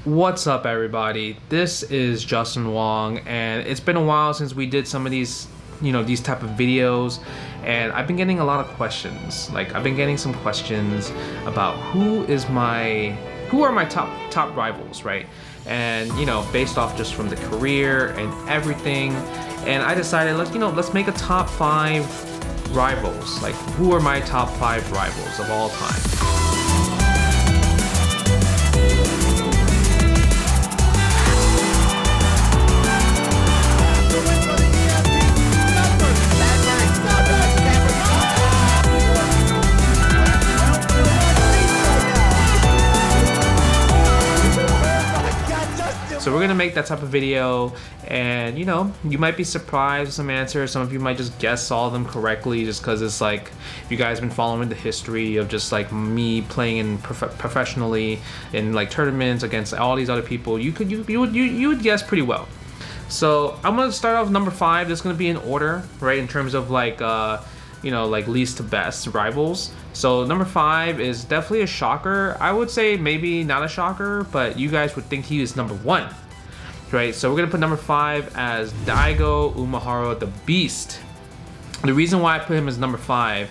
What's up, everybody? This is JWong, and it's been a while since we did some of these, these type of videos, and I've been getting a lot of questions. Like, I've been getting some questions about who are my top rivals, right? And based off just from the career and everything, and I decided let's make a top 5 rivals. Like, who are my top 5 rivals of all time? So we're gonna make that type of video, and you might be surprised with some answers. Some of you might just guess all of them correctly, just because it's like, if you guys been following the history of just like me playing in professionally in like tournaments against all these other people, you would guess pretty well. So I'm gonna start off number 5. This is gonna be in order, right, in terms of like like least to best rivals. So number 5 is definitely a shocker. I would say maybe not a shocker, but you guys would think he is number 1, right? So we're gonna put number 5 as Daigo Umehara, the Beast. The reason why I put him as number 5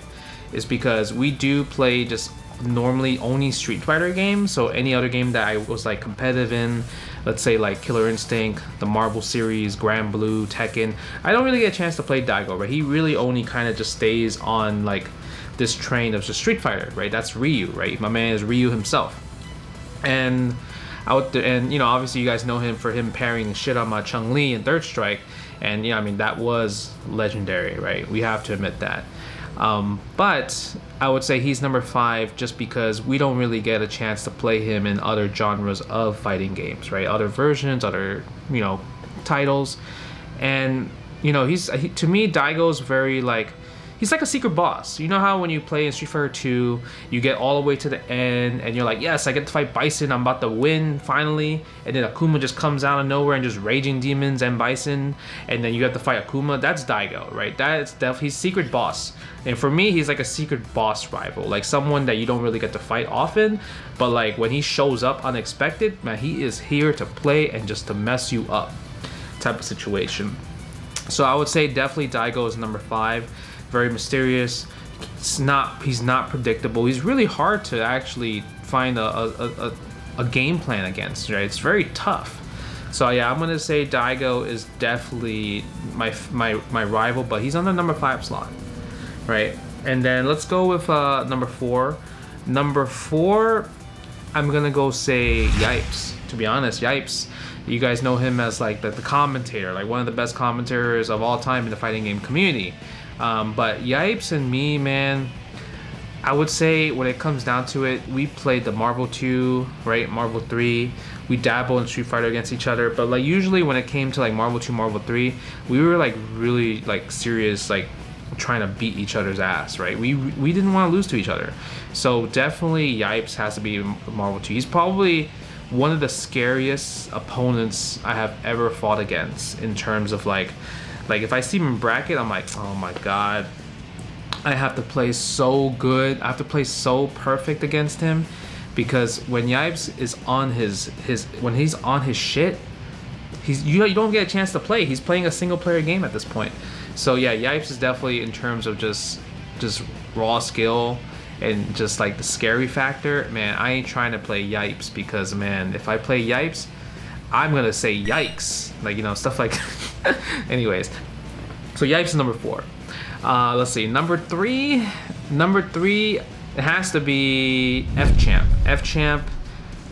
is because we do play just normally only Street Fighter games. So any other game that I was like competitive in, let's say like Killer Instinct, the Marvel series, Grand Blue, Tekken, I don't really get a chance to play Daigo, right? He really only kind of just stays on like this train of just Street Fighter, right? That's Ryu, right? My man is Ryu himself. And obviously you guys know him for him pairing shit on my Chun-Li in Third Strike, and I mean, that was legendary, right? We have to admit that. But I would say he's number 5 just because we don't really get a chance to play him in other genres of fighting games, right? Other versions, other titles, and to me, Daigo's very like, he's like a secret boss. You know how when you play in Street Fighter 2, you get all the way to the end and you're like, yes, I get to fight Bison, I'm about to win finally, and then Akuma just comes out of nowhere and just raging demons and Bison, and then you have to fight Akuma. That's Daigo, right? That's definitely he's secret boss. And for me, he's like a secret boss rival, like someone that you don't really get to fight often, but like when he shows up unexpected, man, he is here to play and just to mess you up type of situation. So I would say definitely Daigo is number 5. Very mysterious. He's not predictable. He's really hard to actually find a game plan against, right? It's very tough. So yeah, I'm gonna say Daigo is definitely my rival, but he's on the number 5 slot, right? And then let's go with number 4. Number 4, I'm gonna go say Yipes. To be honest, Yipes, you guys know him as like the commentator, like one of the best commentators of all time in the fighting game community. But Yipes and me, man, I would say when it comes down to it, we played the Marvel 2, right? Marvel 3. We dabble in Street Fighter against each other, but like usually when it came to like Marvel 2, Marvel 3, we were like really like serious, like trying to beat each other's ass, right? We didn't want to lose to each other. So definitely Yipes has to be Marvel 2. He's probably one of the scariest opponents I have ever fought against in terms of like if I see him in bracket, I'm like, oh my god, I have to play so good, I have to play so perfect against him, because when Yipes is on when he's on his shit, you don't get a chance to play. He's playing a single player game at this point. So yeah, Yipes is definitely, in terms of just raw skill and just like the scary factor, man, I ain't trying to play Yipes, because man, if I play Yipes, I'm gonna say yikes, like stuff like anyways. So Yipes is number 4. Let's see, number 3, it has to be FChamp. FChamp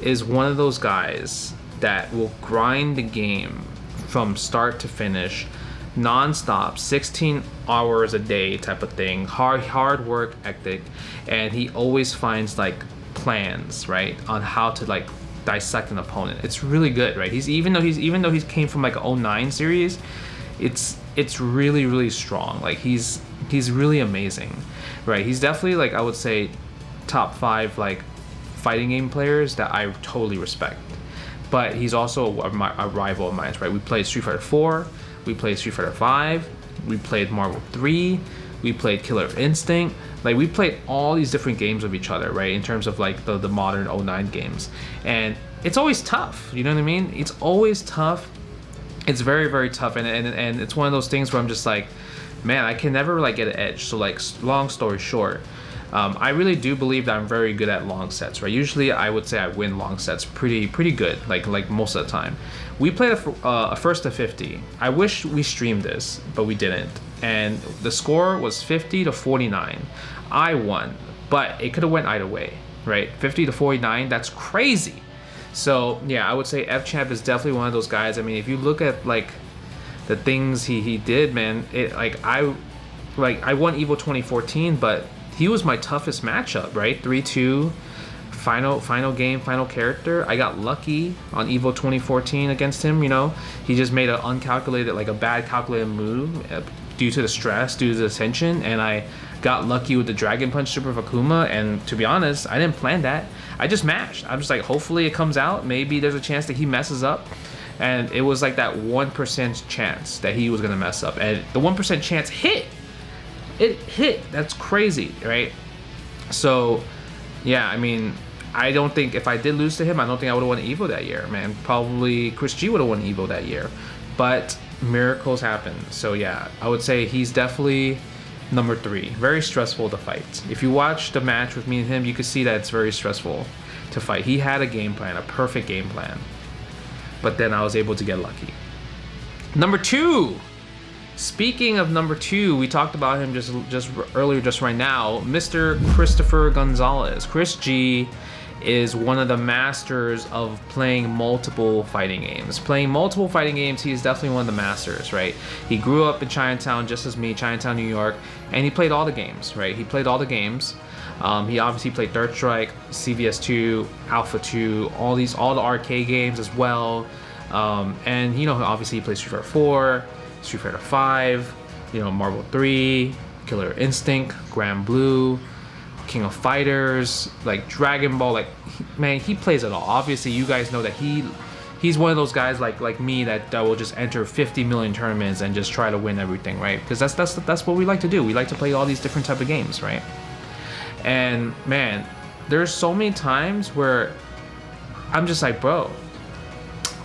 is one of those guys that will grind the game from start to finish, non-stop, 16 hours a day type of thing, hard work ethic, and he always finds like plans, right, on how to like dissect an opponent. It's really good, right? Even though he came from like an 09 series, it's really strong. Like he's really amazing, right? He's definitely, like, I would say top 5 like fighting game players that I totally respect. But he's also a rival of mine, right? We played Street Fighter 4, we played Street Fighter 5, we played Marvel 3, we played Killer Instinct. Like, we played all these different games with each other, right? In terms of like the modern 09 games. And it's always tough. You know what I mean? It's always tough. It's very, very tough, and it's one of those things where I'm just like, man, I can never like get an edge. So like, long story short, I really do believe that I'm very good at long sets, right? Usually I would say I win long sets pretty good, like most of the time. We played a first to 50. I wish we streamed this, but we didn't. And the score was 50 to 49. I won, but it could have went either way, right? 50 to 49, that's crazy. So yeah, I would say FChamp is definitely one of those guys. I mean, if you look at like the things he did, man, I won Evo 2014, but he was my toughest matchup, right? 3-2, final game, final character. I got lucky on Evo 2014 against him. You know, he just made a bad calculated move due to the stress, due to the tension, and I got lucky with the Dragon Punch Super Fakuma. And to be honest, I didn't plan that. I just mashed. I'm just like, hopefully it comes out. Maybe there's a chance that he messes up. And it was like that 1% chance that he was gonna mess up, and the 1% chance hit. It hit. That's crazy, right? So, yeah, I mean, I don't think if I did lose to him, I don't think I would have won Evo that year, man. Probably ChrisG would have won Evo that year, but miracles happen. So yeah, I would say he's definitely number 3. Very stressful to fight. If you watch the match with me and him, you could see that it's very stressful to fight. He had a game plan, a perfect game plan, but then I was able to get lucky. Number 2. Speaking of number 2, we talked about him just earlier, just right now, Mr. Christopher Gonzalez. ChrisG is one of the masters of playing multiple fighting games. He is definitely one of the masters, right? He grew up in Chinatown just as me, Chinatown, New York, and he played all the games, right? He played all the games. He obviously played Third Strike, CVS2, Alpha 2, all the arcade games as well. And you know, obviously he plays Street Fighter 4, Street Fighter 5, you know, Marvel 3, Killer Instinct, Grand Blue, King of Fighters, like Dragon Ball. Like, man, he plays it all. Obviously, you guys know that he's one of those guys like me that will just enter 50 million tournaments and just try to win everything, right? Because that's what we like to do. We like to play all these different type of games, right? And man, there's so many times where I'm just like, bro,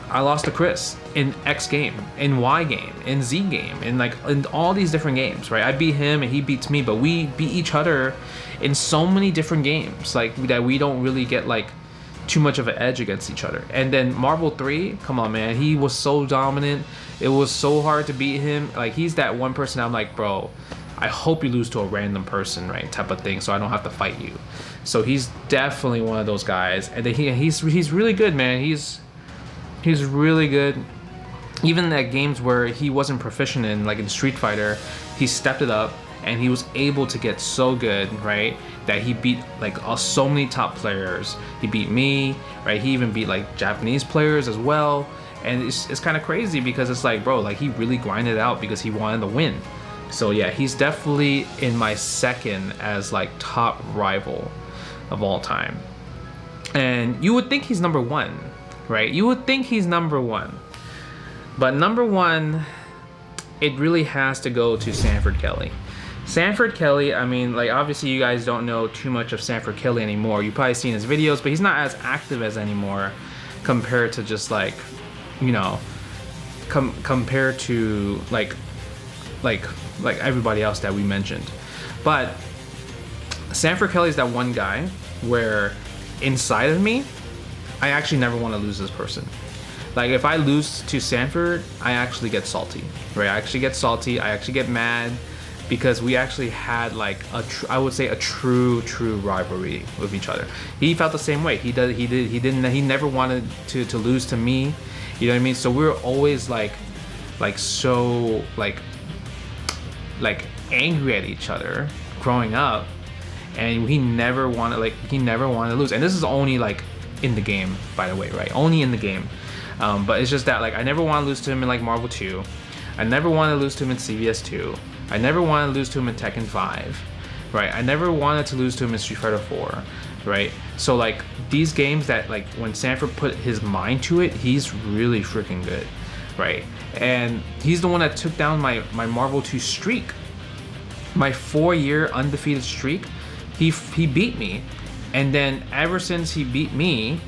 I lost to Chris in X game, in Y game, in Z game, in all these different games, right? I beat him and he beats me, but we beat each other in so many different games, like that we don't really get like too much of an edge against each other. And then Marvel 3, come on, man, he was so dominant. It was so hard to beat him. Like, he's that one person I'm like, bro, I hope you lose to a random person, right? Type of thing, so I don't have to fight you. So he's definitely one of those guys. And then he's really good, man. He's really good. Even at games where he wasn't proficient in, like in Street Fighter, he stepped it up and he was able to get so good, right? That he beat like so many top players. He beat me, right? He even beat like Japanese players as well. And it's kind of crazy because it's like, bro, like he really grinded out because he wanted to win. So yeah, he's definitely in my second as like top rival of all time. And you would think he's number 1, right? You would think he's number 1. But number 1, it really has to go to Sanford Kelly. Sanford Kelly, I mean, like, obviously you guys don't know too much of Sanford Kelly anymore. You've probably seen his videos, but he's not as active as anymore compared to just like, you know, compared to like everybody else that we mentioned. But Sanford Kelly is that one guy where inside of me, I actually never want to lose this person. Like, if I lose to Sanford, I actually get salty, right? I actually get salty. I actually get mad because we actually had like I would say a true rivalry with each other. He felt the same way. He never wanted to lose to me. You know what I mean? So we were always like so angry at each other growing up, and he never wanted to lose. And this is only like in the game, by the way, right? Only in the game. But it's just that like I never want to lose to him in like Marvel 2. I never want to lose to him in CVS 2. I never want to lose to him in Tekken 5, right? I never wanted to lose to him in Street Fighter 4, right? So like these games that like when Sanford put his mind to it, he's really freaking good, right? And he's the one that took down my Marvel 2 streak, my 4-year undefeated streak. He beat me, and then ever since he beat me,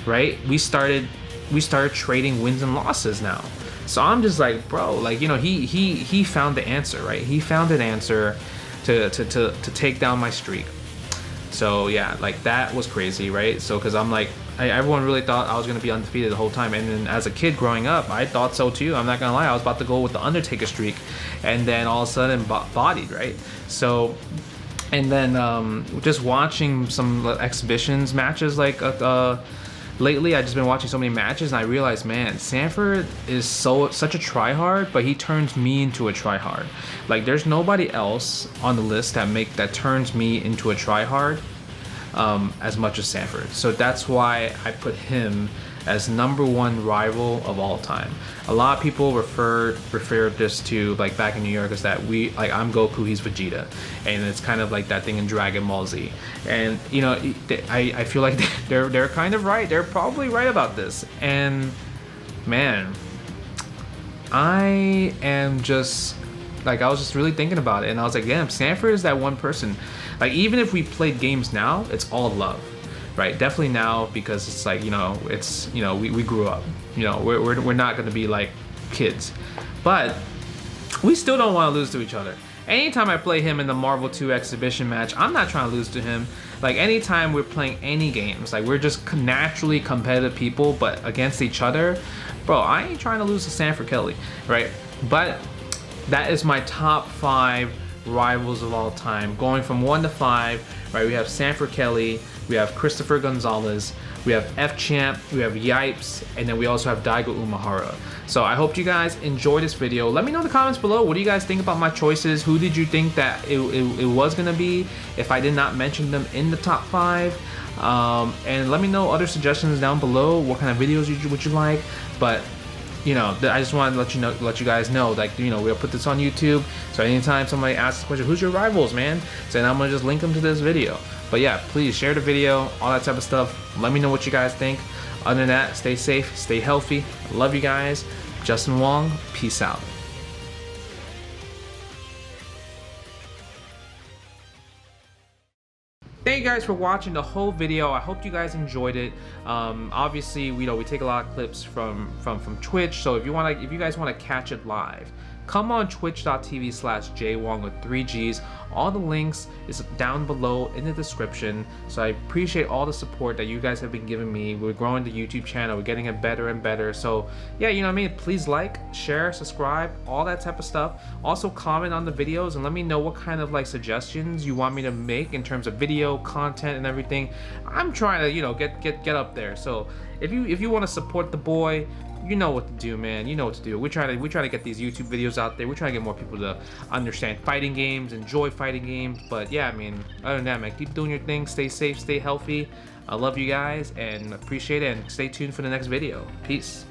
right? We started trading wins and losses now. So I'm just like, bro, like, you know, he found the answer, right? He found an answer to take down my streak. So yeah, like that was crazy, right? So because I'm like, everyone really thought I was gonna be undefeated the whole time, and then as a kid growing up, I thought so too. I'm not gonna lie, I was about to go with the Undertaker streak, and then all of a sudden bodied, right? So, and then just watching some exhibitions matches like lately, I've just been watching so many matches, and I realized, man, Sanford is such a tryhard, but he turns me into a tryhard. Like, there's nobody else on the list that turns me into a tryhard as much as Sanford. So that's why I put him as #1 rival of all time. A lot of people refer this to, like, back in New York, is that I'm Goku, he's Vegeta, and it's kind of like that thing in Dragon Ball Z. And you know, I feel like they're kind of right. They're probably right about this. And man, I am just like, I was just really thinking about it, and I was like, damn, Sanford is that one person. Like, even if we played games now, it's all love. Right, definitely now, because it's like, you know, it's, you know, we grew up, you know, we're not gonna be like kids, but we still don't want to lose to each other. Anytime I play him in the Marvel 2 exhibition match, I'm not trying to lose to him. Like, anytime we're playing any games, like, we're just naturally competitive people, but against each other, bro, I ain't trying to lose to Sanford Kelly, right? But that is my top 5 rivals of all time, going from 1 to 5, right? We have Sanford Kelly, we have Christopher Gonzalez, we have FChamp, we have Yipes, and then we also have Daigo Umehara. So I hope you guys enjoyed this video. Let me know in the comments below, what do you guys think about my choices? Who did you think that it was gonna be if I did not mention them in the top 5? And let me know other suggestions down below. What kind of videos would you like? But you know, I just wanted to let you guys know, like, you know, we'll put this on YouTube. So anytime somebody asks a question, who's your rivals, man? So then I'm gonna just link them to this video. But yeah, please share the video, all that type of stuff. Let me know what you guys think. Other than that, stay safe, stay healthy. Love you guys. Justin Wong, peace out. Thank you guys for watching the whole video. I hope you guys enjoyed it. Obviously, we take a lot of clips from Twitch. So if you guys want to catch it live, come on twitch.tv/JWong with 3 Gs. All the links is down below in the description. So I appreciate all the support that you guys have been giving me. We're growing the YouTube channel. We're getting it better and better. So yeah, you know what I mean? Please like, share, subscribe, all that type of stuff. Also comment on the videos and let me know what kind of like suggestions you want me to make in terms of video content and everything. I'm trying to, you know, get up there. So if you want to support the boy, you know what to do, man. You know what to do. We're trying to get these YouTube videos out there. We're trying to get more people to understand fighting games, enjoy fighting games. But yeah, I mean, other than that, man, keep doing your thing. Stay safe, stay healthy. I love you guys and appreciate it. And stay tuned for the next video. Peace.